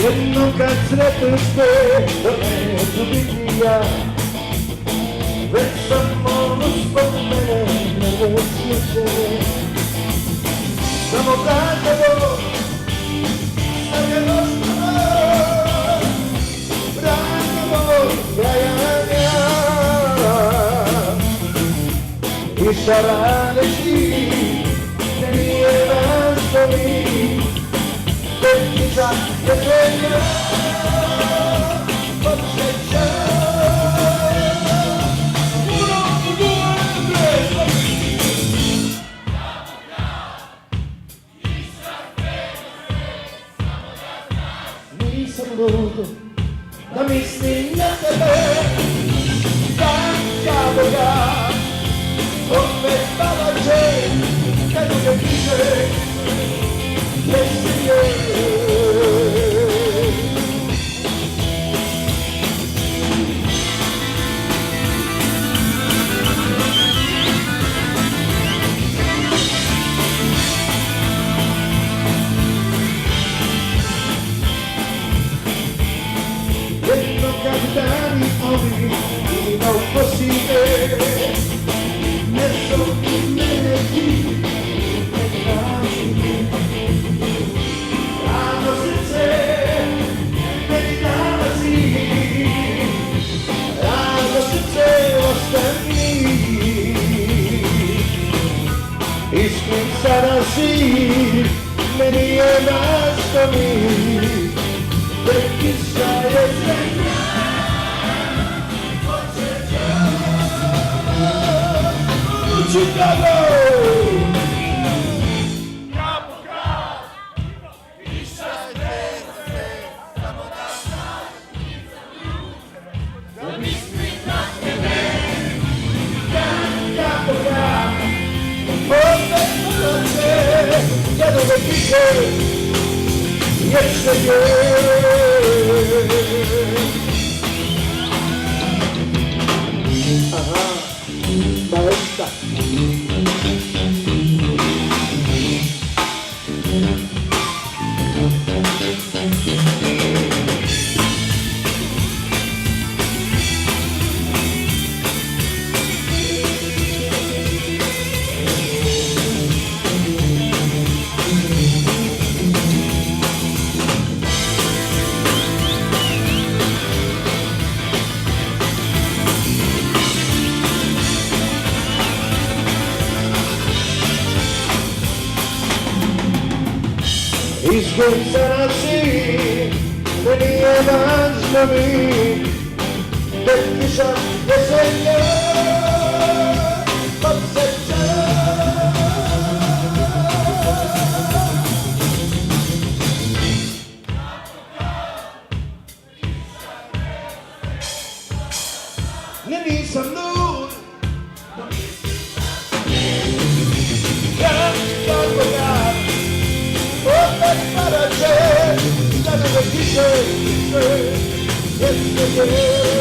Jednom kad sretnušte da me ljubitija, već samo zbog mene ne sjeće. Samo kažemo, sad je došlo, vratimo trajanja. I šta radiš ti, ne nije važno mi, Petnica je tvoja podsjeća. Nisam lud da mislim na tebe, tako ja opet palače kad me piše jedno kad dani ovi ima u posime, ne zove mene ti, ne traži mi. Rano srce meni nalazi, rano srce ostani. Iskren sada si, meni je važno mi, Petnica je zemlja, podsjeća. Chicago! Ya no me quise, y ese ajá, maestra. Iskren sada si, meni je važno mi, Petnica je zemlja, podsjeća. Ne nisam lud, kako ja, opet para će, da ne me kiše, jeste je.